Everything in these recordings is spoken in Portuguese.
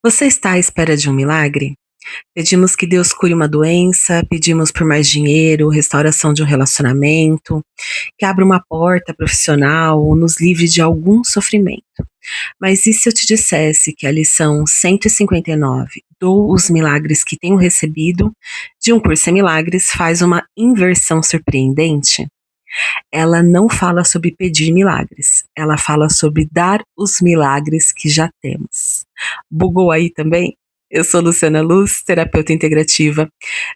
Você está à espera de um milagre? Pedimos que Deus cure uma doença, pedimos por mais dinheiro, restauração de um relacionamento, que abra uma porta profissional ou nos livre de algum sofrimento. Mas e se eu te dissesse que a lição 159, dou os milagres que tenho recebido, de Um Curso em Milagres, faz uma inversão surpreendente? Ela não fala sobre pedir milagres, ela fala sobre dar os milagres que já temos. Bugou aí também? Eu sou Luciana Luz, terapeuta integrativa,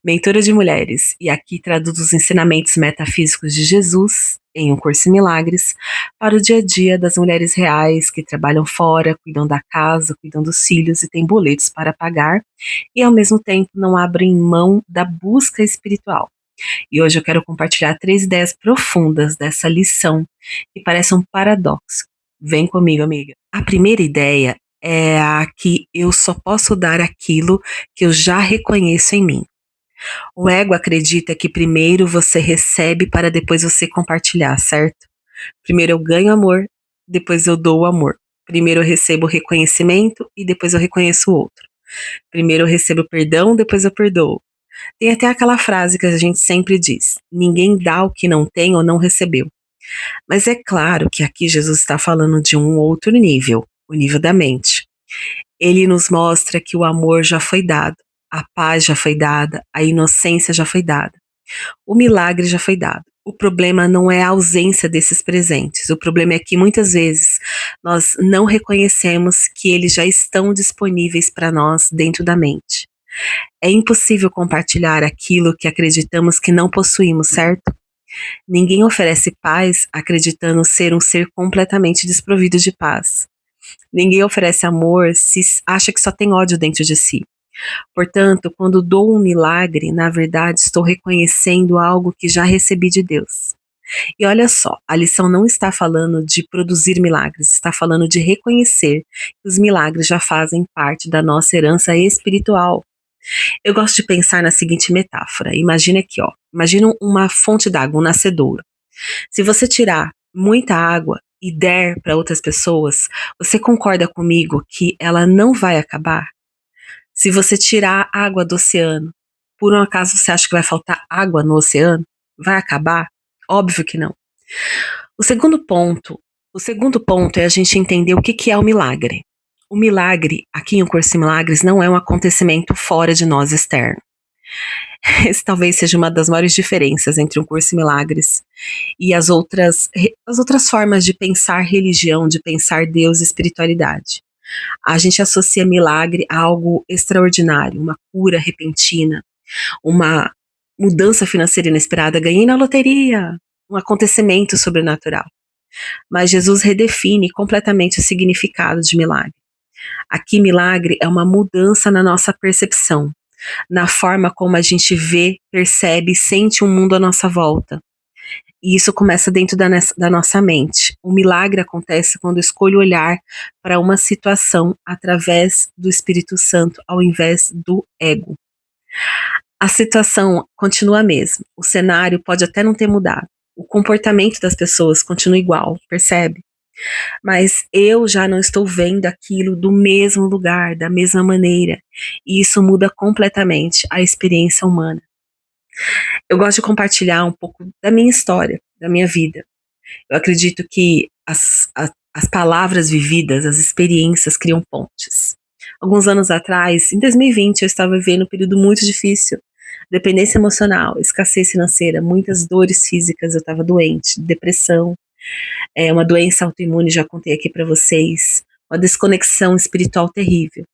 mentora de mulheres, e aqui traduzo os ensinamentos metafísicos de Jesus em Um Curso em Milagres para o dia a dia das mulheres reais que trabalham fora, cuidam da casa, cuidam dos filhos e têm boletos para pagar e ao mesmo tempo não abrem mão da busca espiritual. E hoje eu quero compartilhar 3 ideias profundas dessa lição, que parece um paradoxo. Vem comigo, amiga. A primeira ideia é a que eu só posso dar aquilo que eu já reconheço em mim. O ego acredita que primeiro você recebe para depois você compartilhar, certo? Primeiro eu ganho amor, depois eu dou o amor. Primeiro eu recebo o reconhecimento e depois eu reconheço o outro. Primeiro eu recebo perdão, depois eu perdoo. Tem até aquela frase que a gente sempre diz: ninguém dá o que não tem ou não recebeu. Mas é claro que aqui Jesus está falando de um outro nível, o nível da mente. Ele nos mostra que o amor já foi dado, a paz já foi dada, a inocência já foi dada, o milagre já foi dado. O problema não é a ausência desses presentes, o problema é que muitas vezes nós não reconhecemos que eles já estão disponíveis para nós dentro da mente. É impossível compartilhar aquilo que acreditamos que não possuímos, certo? Ninguém oferece paz acreditando ser um ser completamente desprovido de paz. Ninguém oferece amor se acha que só tem ódio dentro de si. Portanto, quando dou um milagre, na verdade estou reconhecendo algo que já recebi de Deus. E olha só, a lição não está falando de produzir milagres, está falando de reconhecer que os milagres já fazem parte da nossa herança espiritual. Eu gosto de pensar na seguinte metáfora. Imagina aqui, ó. Imagina uma fonte d'água, um nascedouro. Se você tirar muita água e der para outras pessoas, você concorda comigo que ela não vai acabar? Se você tirar água do oceano, por um acaso você acha que vai faltar água no oceano? Vai acabar? Óbvio que não. O segundo ponto, o segundo ponto é a gente entender o que que é o milagre. O milagre, aqui em O Curso em Milagres, não é um acontecimento fora de nós externo. Esse talvez seja uma das maiores diferenças entre Um Curso em Milagres e as outras formas de pensar religião, de pensar Deus e espiritualidade. A gente associa milagre a algo extraordinário, uma cura repentina, uma mudança financeira inesperada, ganhei na loteria, um acontecimento sobrenatural. Mas Jesus redefine completamente o significado de milagre. Aqui, milagre é uma mudança na nossa percepção, na forma como a gente vê, percebe e sente o mundo à nossa volta. E isso começa dentro da nossa mente. O milagre acontece quando eu escolho olhar para uma situação através do Espírito Santo, ao invés do ego. A situação continua a mesma, o cenário pode até não ter mudado, o comportamento das pessoas continua igual, percebe? Mas eu já não estou vendo aquilo do mesmo lugar, da mesma maneira, e isso muda completamente a experiência humana. Eu gosto de compartilhar um pouco da minha história, da minha vida. Eu acredito que as palavras vividas, as experiências criam pontes. Alguns anos atrás, em 2020, eu estava vivendo um período muito difícil. Dependência emocional, escassez financeira, muitas dores físicas, eu estava doente, depressão, uma doença autoimune, já contei aqui para vocês, uma desconexão espiritual terrível.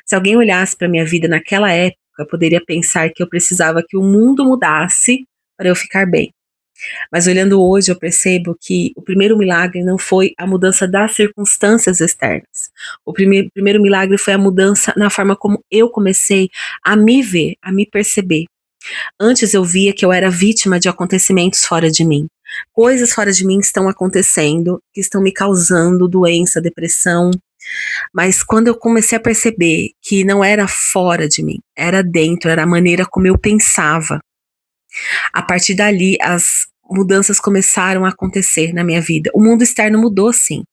Se alguém olhasse para minha vida naquela época, poderia pensar que eu precisava que o mundo mudasse para eu ficar bem. Mas olhando hoje, eu percebo que o primeiro milagre não foi a mudança das circunstâncias externas. O primeiro milagre foi a mudança na forma como eu comecei a me ver, a me perceber. Antes eu via que eu era vítima de acontecimentos fora de mim. Coisas fora de mim estão acontecendo, que estão me causando doença, depressão. Mas quando eu comecei a perceber que não era fora de mim, era dentro, era a maneira como eu pensava. A partir dali, as mudanças começaram a acontecer na minha vida. O mundo externo mudou, sim,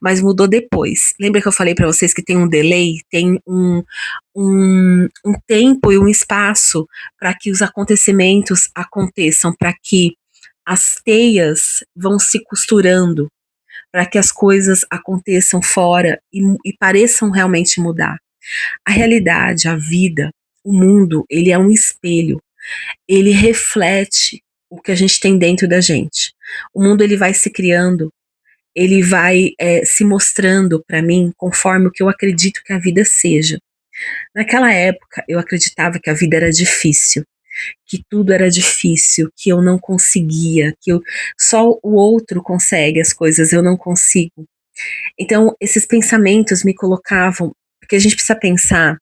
mas mudou depois. Lembra que eu falei para vocês que tem um delay, tem um tempo e um espaço para que os acontecimentos aconteçam, para que as teias vão se costurando, para que as coisas aconteçam fora e pareçam realmente mudar. A realidade, a vida, o mundo, ele é um espelho. Ele reflete o que a gente tem dentro da gente. O mundo ele vai se criando, ele vai se mostrando para mim conforme o que eu acredito que a vida seja. Naquela época, eu acreditava que a vida era difícil, que tudo era difícil, que eu não conseguia, só o outro consegue as coisas, eu não consigo. Então, esses pensamentos me colocavam, porque a gente precisa pensar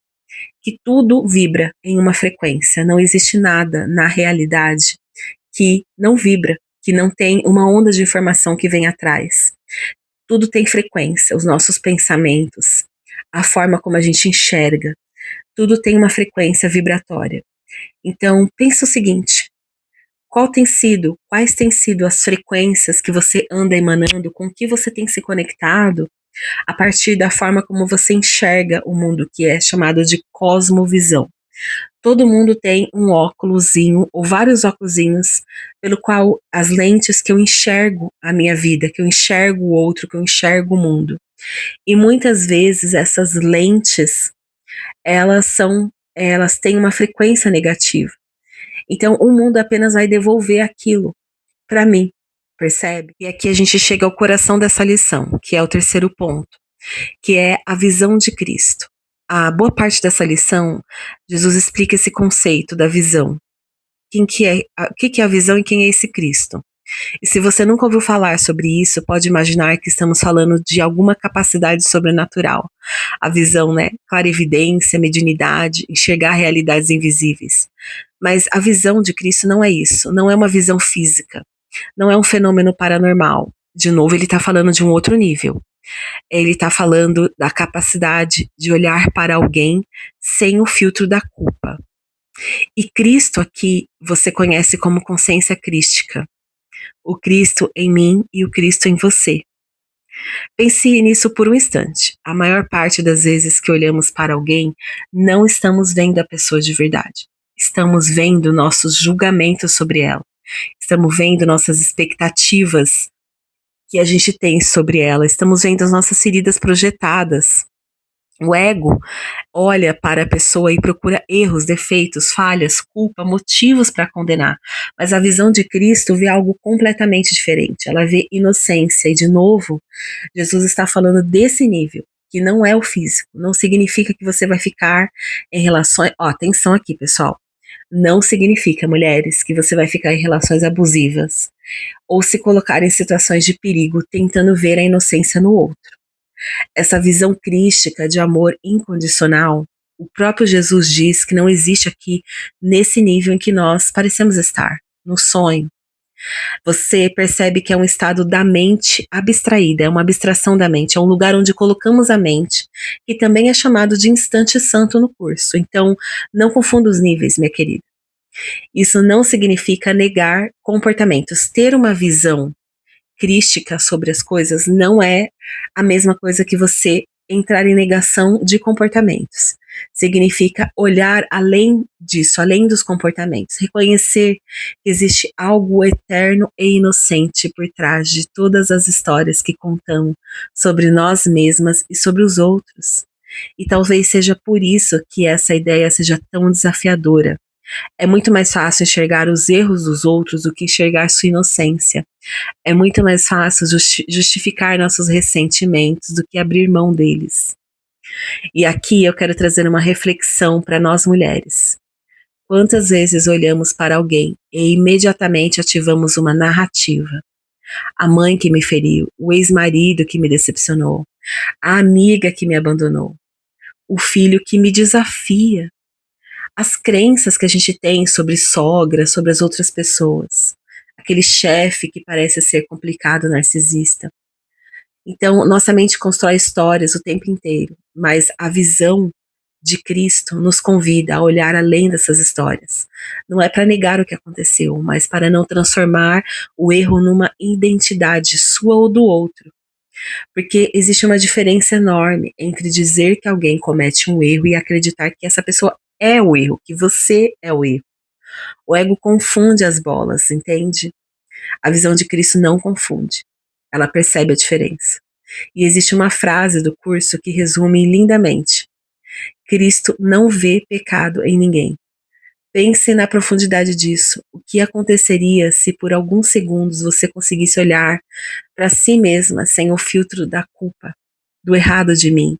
que tudo vibra em uma frequência, não existe nada na realidade que não vibra, que não tem uma onda de informação que vem atrás. Tudo tem frequência, os nossos pensamentos, a forma como a gente enxerga, tudo tem uma frequência vibratória. Então, pensa o seguinte: quais têm sido as frequências que você anda emanando, com que você tem se conectado a partir da forma como você enxerga o mundo, que é chamado de cosmovisão. Todo mundo tem um óculosinho ou vários óculosinhos pelo qual as lentes que eu enxergo a minha vida, que eu enxergo o outro, que eu enxergo o mundo. E muitas vezes essas lentes, elas têm uma frequência negativa. Então o mundo apenas vai devolver aquilo para mim, percebe? E aqui a gente chega ao coração dessa lição, que é o terceiro ponto, que é a visão de Cristo. A boa parte dessa lição, Jesus explica esse conceito da visão. O que é a visão e quem é esse Cristo? E se você nunca ouviu falar sobre isso, pode imaginar que estamos falando de alguma capacidade sobrenatural. A visão, né? Clarividência, mediunidade, enxergar realidades invisíveis. Mas a visão de Cristo não é isso, não é uma visão física, não é um fenômeno paranormal. De novo, ele está falando de um outro nível. Ele está falando da capacidade de olhar para alguém sem o filtro da culpa. E Cristo aqui você conhece como consciência crística. O Cristo em mim e o Cristo em você. Pense nisso por um instante. A maior parte das vezes que olhamos para alguém, não estamos vendo a pessoa de verdade. Estamos vendo nossos julgamentos sobre ela. Estamos vendo nossas expectativas que a gente tem sobre ela. Estamos vendo as nossas feridas projetadas. O ego olha para a pessoa e procura erros, defeitos, falhas, culpa, motivos para condenar. Mas a visão de Cristo vê algo completamente diferente. Ela vê inocência. E, de novo, Jesus está falando desse nível, que não é o físico. Não significa que você vai ficar em relações... Atenção aqui, pessoal. Não significa, mulheres, que você vai ficar em relações abusivas ou se colocar em situações de perigo tentando ver a inocência no outro. Essa visão crística de amor incondicional, o próprio Jesus diz que não existe aqui nesse nível em que nós parecemos estar, no sonho. Você percebe que é um estado da mente abstraída, é uma abstração da mente, é um lugar onde colocamos a mente, que também é chamado de instante santo no curso. Então, não confunda os níveis, minha querida. Isso não significa negar comportamentos. Ter uma visão crística sobre as coisas não é a mesma coisa que você entrar em negação de comportamentos. Significa olhar além disso, além dos comportamentos, reconhecer que existe algo eterno e inocente por trás de todas as histórias que contamos sobre nós mesmas e sobre os outros. E talvez seja por isso que essa ideia seja tão desafiadora. É muito mais fácil enxergar os erros dos outros do que enxergar sua inocência. É muito mais fácil justificar nossos ressentimentos do que abrir mão deles. E aqui eu quero trazer uma reflexão para nós mulheres. Quantas vezes olhamos para alguém e imediatamente ativamos uma narrativa? A mãe que me feriu, o ex-marido que me decepcionou, a amiga que me abandonou, o filho que me desafia, as crenças que a gente tem sobre sogra, sobre as outras pessoas, aquele chefe que parece ser complicado, narcisista. Então, nossa mente constrói histórias o tempo inteiro, mas a visão de Cristo nos convida a olhar além dessas histórias. Não é para negar o que aconteceu, mas para não transformar o erro numa identidade sua ou do outro. Porque existe uma diferença enorme entre dizer que alguém comete um erro e acreditar que essa pessoa é o erro, que você é o erro. O ego confunde as bolas, entende? A visão de Cristo não confunde. Ela percebe a diferença. E existe uma frase do curso que resume lindamente: Cristo não vê pecado em ninguém. Pense na profundidade disso. O que aconteceria se por alguns segundos você conseguisse olhar para si mesma sem o filtro da culpa, do errado de mim,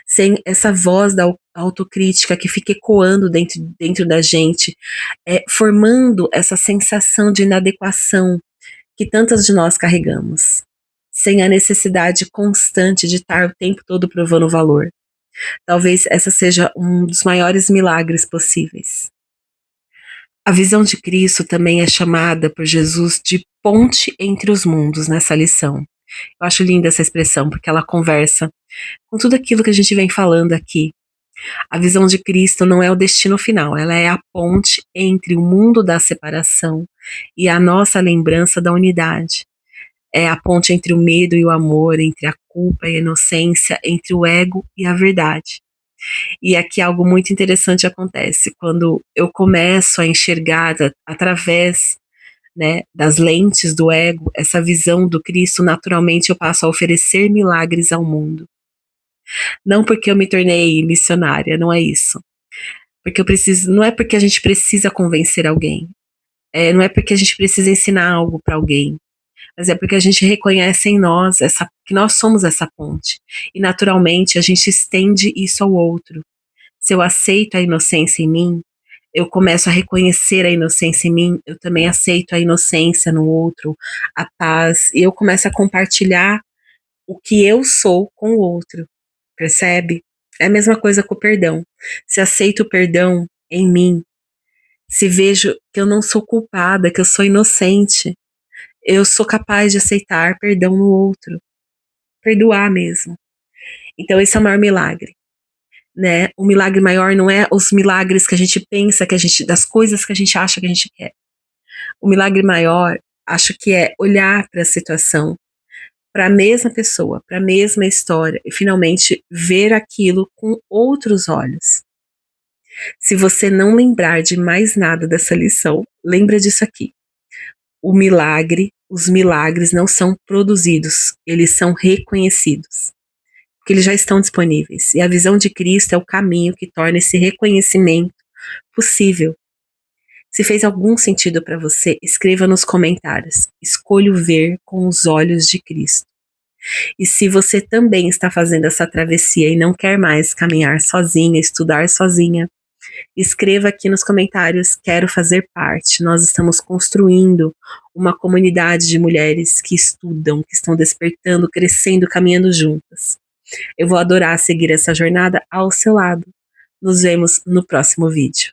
sem essa voz da autocrítica que fica ecoando dentro da gente, formando essa sensação de inadequação que tantas de nós carregamos, sem a necessidade constante de estar o tempo todo provando valor. Talvez essa seja um dos maiores milagres possíveis. A visão de Cristo também é chamada por Jesus de ponte entre os mundos nessa lição. Eu acho linda essa expressão, porque ela conversa com tudo aquilo que a gente vem falando aqui. A visão de Cristo não é o destino final, ela é a ponte entre o mundo da separação e a nossa lembrança da unidade. É a ponte entre o medo e o amor, entre a culpa e a inocência, entre o ego e a verdade. E aqui algo muito interessante acontece, quando eu começo a enxergar através, né, das lentes do ego, essa visão do Cristo, naturalmente eu passo a oferecer milagres ao mundo. Não porque eu me tornei missionária, não é isso. Porque eu preciso, não é porque a gente precisa convencer alguém, não é porque a gente precisa ensinar algo para alguém, mas é porque a gente reconhece em nós que nós somos essa ponte. E naturalmente a gente estende isso ao outro. Se eu aceito a inocência em mim, eu começo a reconhecer a inocência em mim, eu também aceito a inocência no outro, a paz, e eu começo a compartilhar o que eu sou com o outro, percebe? É a mesma coisa com o perdão. Se aceito o perdão em mim, se vejo que eu não sou culpada, que eu sou inocente, eu sou capaz de aceitar perdão no outro, perdoar mesmo. Então esse é o maior milagre, né? O milagre maior não é os milagres que a gente pensa, das coisas que a gente acha que a gente quer. O milagre maior, acho que é olhar para a situação, para a mesma pessoa, para a mesma história e finalmente ver aquilo com outros olhos. Se você não lembrar de mais nada dessa lição, lembra disso aqui. Os milagres não são produzidos, eles são reconhecidos, porque eles já estão disponíveis. E a visão de Cristo é o caminho que torna esse reconhecimento possível. Se fez algum sentido para você, escreva nos comentários. Escolho ver com os olhos de Cristo. E se você também está fazendo essa travessia e não quer mais caminhar sozinha, estudar sozinha, escreva aqui nos comentários, quero fazer parte. Nós estamos construindo uma comunidade de mulheres que estudam, que estão despertando, crescendo, caminhando juntas. Eu vou adorar seguir essa jornada ao seu lado. Nos vemos no próximo vídeo.